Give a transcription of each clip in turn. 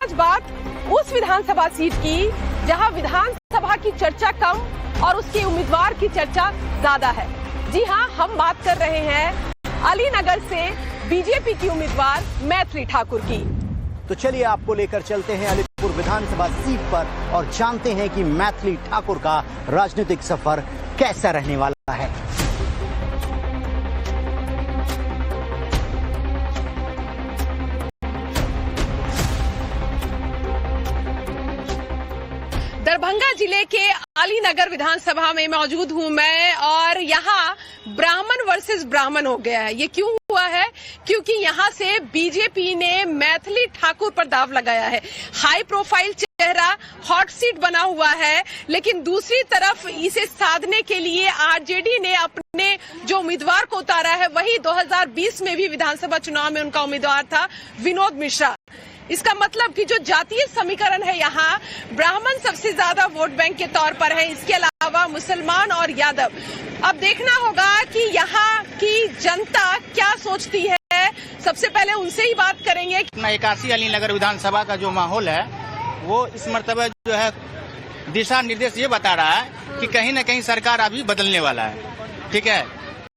आज बात उस विधानसभा सीट की जहां विधानसभा की चर्चा कम और उसके उम्मीदवार की चर्चा ज्यादा है। जी हां, हम बात कर रहे हैं अलीनगर से बीजेपी की उम्मीदवार मैथिली ठाकुर की। तो चलिए आपको लेकर चलते हैं अलीपुर विधानसभा सीट पर और जानते हैं कि मैथिली ठाकुर का राजनीतिक सफर कैसा रहने वाला है। दरभंगा जिले के अलीनगर विधानसभा में मौजूद हूं मैं और यहाँ ब्राह्मण वर्सेस ब्राह्मण हो गया है। ये क्यों हुआ है? क्योंकि यहाँ से बीजेपी ने मैथिली ठाकुर पर दाव लगाया है। हाई प्रोफाइल चेहरा, हॉट सीट बना हुआ है, लेकिन दूसरी तरफ इसे साधने के लिए आरजेडी ने अपने जो उम्मीदवार को उतारा है वही 2020 में भी विधानसभा चुनाव में उनका उम्मीदवार था विनोद मिश्रा। इसका मतलब कि जो जातीय समीकरण है यहाँ ब्राह्मण सबसे ज्यादा वोट बैंक के तौर पर है, इसके अलावा मुसलमान और यादव। अब देखना होगा कि यहाँ की जनता क्या सोचती है। सबसे पहले उनसे ही बात करेंगे। 81 अलीनगर विधानसभा का जो माहौल है वो इस मर्तबा जो है दिशा निर्देश ये बता रहा है कि कहीं न कहीं सरकार अभी बदलने वाला है। ठीक है,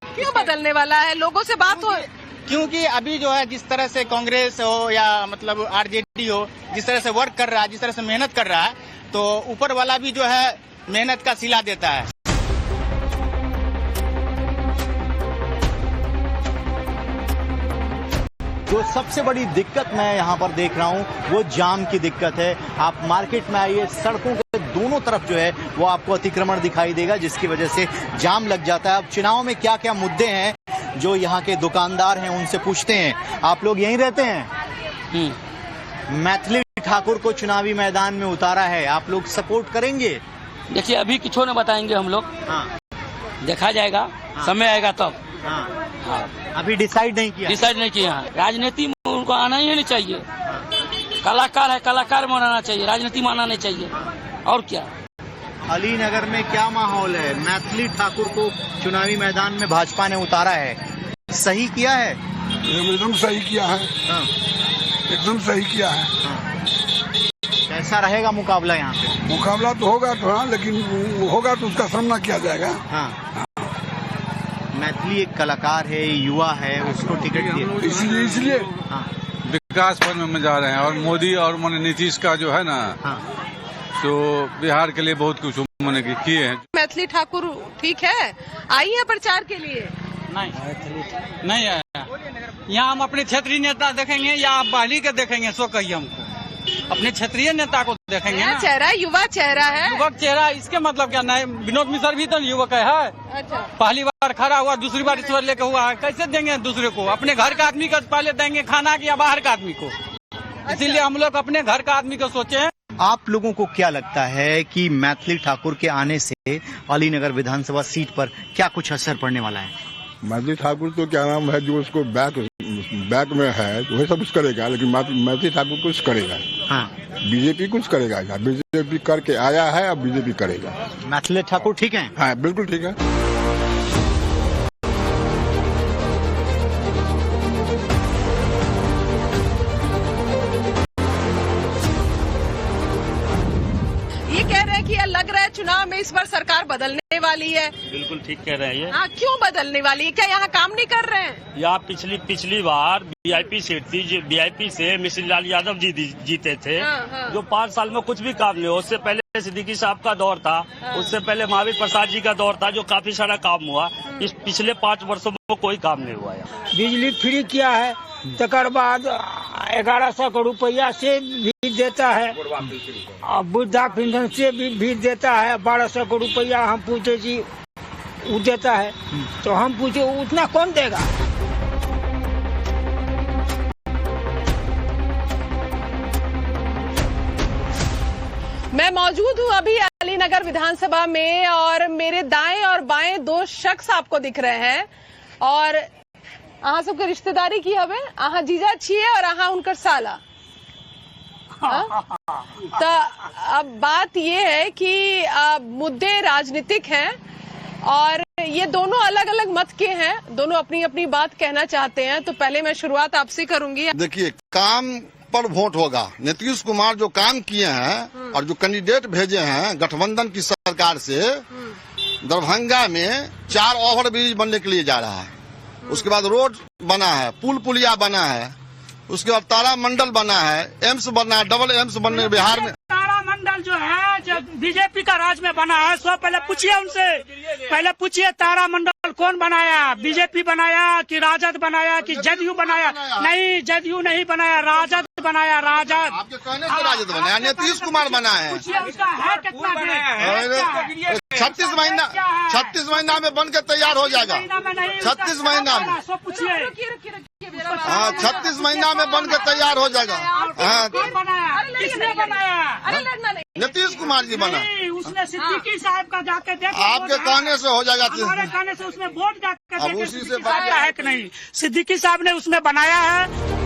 क्यों बदलने वाला है? लोगों से बात हो, क्योंकि अभी जो है जिस तरह से कांग्रेस हो या मतलब आरजेडी हो, जिस तरह से वर्क कर रहा है, जिस तरह से मेहनत कर रहा है, तो ऊपर वाला भी जो है मेहनत का सिला देता है। जो सबसे बड़ी दिक्कत मैं यहाँ पर देख रहा हूँ वो जाम की दिक्कत है। आप मार्केट में आइए, सड़कों के दोनों तरफ जो है वो आपको अतिक्रमण दिखाई देगा, जिसकी वजह से जाम लग जाता है। अब चुनाव में क्या क्या मुद्दे हैं जो यहाँ के दुकानदार हैं उनसे पूछते हैं। आप लोग यहीं रहते हैं? मैथिली ठाकुर को चुनावी मैदान में उतारा है, आप लोग सपोर्ट करेंगे? देखिए, अभी किसी ने बताएंगे हम लोग। हाँ, देखा जाएगा। हाँ। समय आएगा तब। हाँ। हाँ। अभी डिसाइड नहीं किया? डिसाइड नहीं किया। राजनीति में उनको आना ही नहीं चाहिए। कलाकार है, कलाकार में आना चाहिए, राजनीति में आना नहीं चाहिए। और क्या? अलीनगर में क्या माहौल है? मैथिली ठाकुर को चुनावी मैदान में भाजपा ने उतारा है, सही किया है? एकदम सही किया है। हाँ। एकदम सही किया है। हाँ। कैसा रहेगा मुकाबला यहाँ पे? मुकाबला तो होगा तो, हाँ, लेकिन होगा तो उसका सामना किया जाएगा। हाँ। मैथिली एक कलाकार है, युवा है, उसको टिकट दिया इसलिए हाँ। विकास पथ में जा रहे हैं और मोदी और नीतीश का जो है ना, हाँ। तो बिहार के लिए बहुत कुछ उन्होंने किए हैं। मैथिली ठाकुर ठीक है, आई है प्रचार के लिए? नहीं आया। यहाँ हम अपने क्षेत्रीय नेता देखेंगे या आप बाहरी के देखेंगे? सो कहिए हमको, अपने क्षेत्रीय नेता को देखेंगे नया ना। चेहरा, युवा चेहरा है। युवक चेहरा, इसके मतलब क्या? नहीं, विनोद मिश्रा भी तो युवक है। अच्छा। पहली बार खड़ा हुआ, दूसरी बार ईश्वर लेके हुआ है, कैसे देंगे दूसरे को? अपने घर का आदमी को पहले देंगे खाना या बाहर का आदमी को? इसीलिए हम लोग अपने घर का आदमी को सोचे हैं। आप लोगों को क्या लगता है कि मैथिली ठाकुर के आने से अलीनगर विधानसभा सीट पर क्या कुछ असर पड़ने वाला है? मैथिली ठाकुर तो क्या नाम है, जो उसको बैक में है वही सब कुछ करेगा, लेकिन मैथिली ठाकुर कुछ करेगा। हाँ। बीजेपी कुछ करेगा, बीजेपी करके आया है, अब बीजेपी करेगा। मैथिली ठाकुर ठीक है? हाँ, बिल्कुल ठीक है। ये कह रहे हैं कि लग रहा है चुनाव में इस बार सरकार बदलने वाली है। बिल्कुल ठीक कह रहे हैं ये। हाँ, क्यों बदलने वाली है? क्या यहाँ काम नहीं कर रहे हैं? यहाँ पिछली बार वीआईपी सीट थी, जो वीआईपी से मिश्री लाल यादव जी जीते थे। हाँ। जो 5 साल में कुछ भी काम नहीं हुआ। उससे पहले सिद्दीकी साहब का दौर था। हाँ। उससे पहले महावीर प्रसाद जी का दौर था, जो काफी सारा काम हुआ। इस पिछले 5 वर्षों में कोई काम नहीं हुआ है। बिजली फ्री किया है, तकर बाद 1100 रुपया से भी देता है, और वृद्धा पेंशन से भी देता है। 1200 रुपया हम पूछे जी वो देता है, तो हम पूछे उतना कौन देगा? मैं मौजूद हूँ अभी अलीनगर विधानसभा में और मेरे दाएं और बाएं 2 शख्स आपको दिख रहे हैं और अहाँ सबके रिश्तेदारी की हवे, अहाँ जीजा छिए और अहाँ उनकर साला। तो अब बात ये है कि मुद्दे राजनीतिक हैं और ये दोनों अलग अलग मत के हैं, दोनों अपनी अपनी बात कहना चाहते हैं। तो पहले मैं शुरुआत आपसे करूंगी। देखिए, काम पर वोट होगा। नीतीश कुमार जो काम किए हैं और जो कैंडिडेट भेजे हैं गठबंधन की सरकार से, दरभंगा में 4 ओवरब्रिज बनने के लिए जा रहा है, उसके बाद रोड बना है, पुल पुलिया बना है, उसके बाद तारा मंडल बना है, एम्स बना है, डबल एम्स बनने बिहार में। तारा मंडल जो है जो बीजेपी का राज में बना है, सो पहले पूछिए उनसे, पहले पूछिए तारा मंडल कौन बनाया, बीजेपी बनाया कि राजद बनाया कि जदयू बनाया? नहीं, जदयू नहीं बनाया, राजद बनाया, राजद। आपके कहने से राजद बनाया, नीतीश कुमार बना है। उसका है कितना ग्रेड? 36 महीना में बनकर तैयार हो जाएगा। 36 महीना में, सो पूछिए। हाँ 36 महीना में बनकर तैयार हो जाएगा। हाँ कौन बनाया? किसने बनाया? नीतीश कुमार जी बना। उसने सिद्दीकी साहब का जाके देख, आपके कहने से हो जाएगा। हमारे कहने से उसमें वोट जाकर अब देखे उसी से सिद्दीकी साहब का है कि नहीं। सिद्दीकी साहब ने उसमें बनाया है।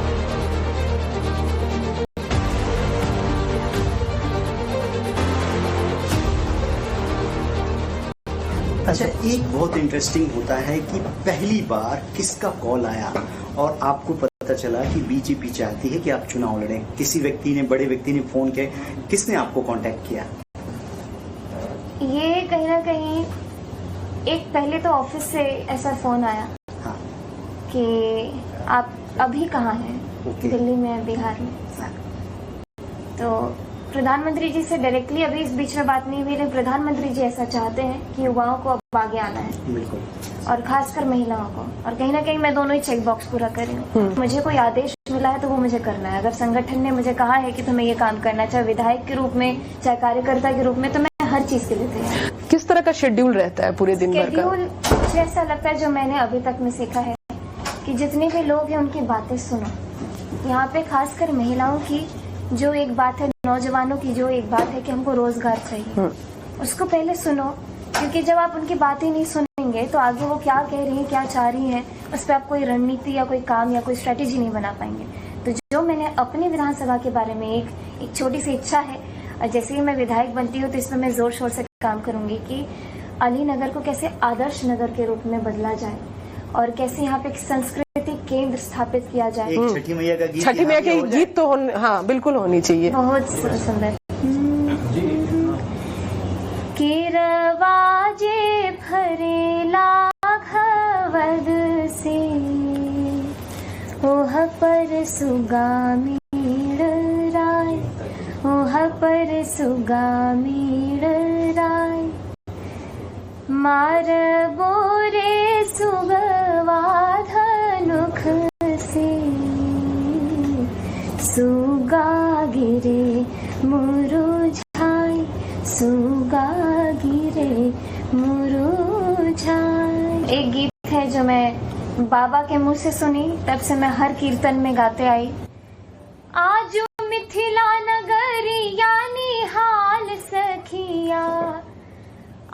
अच्छा, एक बहुत इंटरेस्टिंग होता है कि पहली बार किसका कॉल आया और आपको पता चला कि बीजेपी चाहती है कि आप चुनाव लड़ें। किसी व्यक्ति ने, बड़े व्यक्ति ने फोन किया, किसने आपको कांटेक्ट किया? ये कहीं ना कहीं एक पहले तो ऑफिस से ऐसा फोन आया हाँ। कि आप अभी कहाँ हैं? ओके। दिल्ली में, बिहार में। तो प्रधानमंत्री जी से डायरेक्टली अभी इस बीच में बात नहीं हुई, लेकिन प्रधानमंत्री जी ऐसा चाहते हैं कि युवाओं को अब आगे आना है, बिल्कुल, और खासकर महिलाओं को। और कहीं ना कहीं मैं दोनों ही चेक बॉक्स पूरा कर रही हूँ। मुझे कोई आदेश मिला है तो वो मुझे करना है। अगर संगठन ने मुझे कहा है कि तुम्हें ये काम करना, चाहे विधायक के रूप में, चाहे कार्यकर्ता के रूप में, तो मैं हर चीज के लिए तैयार हूँ। किस तरह का शेड्यूल रहता है पूरे दिन भर का? शेड्यूल कुछ ऐसा लगता है जो मैंने अभी तक में सीखा है कि जितने भी लोग हैं उनकी बातें सुनो। यहाँ पे खासकर महिलाओं की जो एक बात है, नौजवानों की जो एक बात है कि हमको रोजगार चाहिए, उसको पहले सुनो, क्योंकि जब आप उनकी बात ही नहीं सुनेंगे तो आगे वो क्या कह रही है, क्या चाह रही है, उस पर आप कोई रणनीति या कोई काम या कोई स्ट्रेटेजी नहीं बना पाएंगे। तो जो मैंने अपनी विधानसभा के बारे में एक छोटी सी इच्छा है, और जैसे ही मैं विधायक बनती हूँ तो इसमें मैं जोर शोर से काम करूंगी कि अलीनगर को कैसे आदर्श नगर के रूप में बदला जाए और कैसे यहाँ पे एक सांस्कृतिक केंद्र स्थापित किया जाए। एक छठी मैया का गीत, छठी मैया के गीत तो हाँ बिल्कुल होनी चाहिए। बहुत सुंदर। किरवाजे भरे लाघवद से ओह पर सुगामीण राय, ओह पर सुगामीण राय, मार बोरे सुगवा धनुख से, सुगा गिरे मुरुझाए, सुगा गिरे मुरुझाए। एक गीत है जो मैं बाबा के मुंह से सुनी, तब से मैं हर कीर्तन में गाते आई। आज मिथिला नगरिया निहाल सखिया,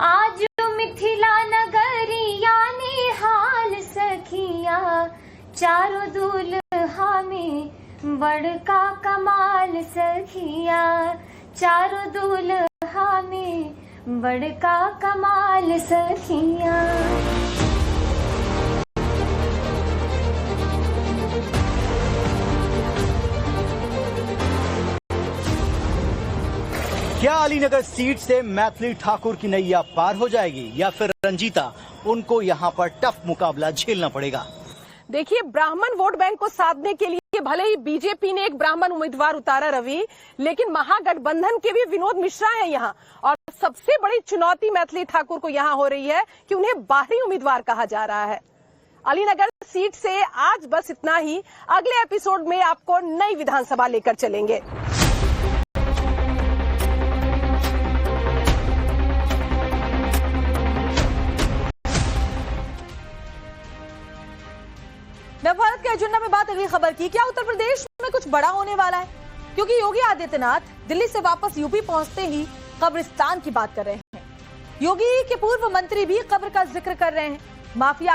आज मिथिला नगरिया निहाल सखिया, चारों दूल्हा में बड़का कमाल सखिया, चारों दूल्हा में बड़का कमाल सखिया। क्या अलीनगर सीट से मैथिली ठाकुर की नैया पार हो जाएगी या फिर रंजीता, उनको यहाँ पर टफ मुकाबला झेलना पड़ेगा? देखिए, ब्राह्मण वोट बैंक को साधने के लिए भले ही बीजेपी ने एक ब्राह्मण उम्मीदवार उतारा रवि, लेकिन महागठबंधन के भी विनोद मिश्रा हैं यहाँ। और सबसे बड़ी चुनौती मैथिली ठाकुर को यहाँ हो रही है कि उन्हें बाहरी उम्मीदवार कहा जा रहा है। अलीनगर सीट से आज बस इतना ही। अगले एपिसोड में आपको नई विधानसभा लेकर चलेंगे। भारत के एजेंडा में बात अगली खबर की। क्या उत्तर प्रदेश में कुछ बड़ा होने वाला है? क्योंकि योगी आदित्यनाथ दिल्ली से वापस यूपी पहुंचते ही कब्रिस्तान की बात कर रहे हैं। योगी के पूर्व मंत्री भी कब्र का जिक्र कर रहे हैं। माफिया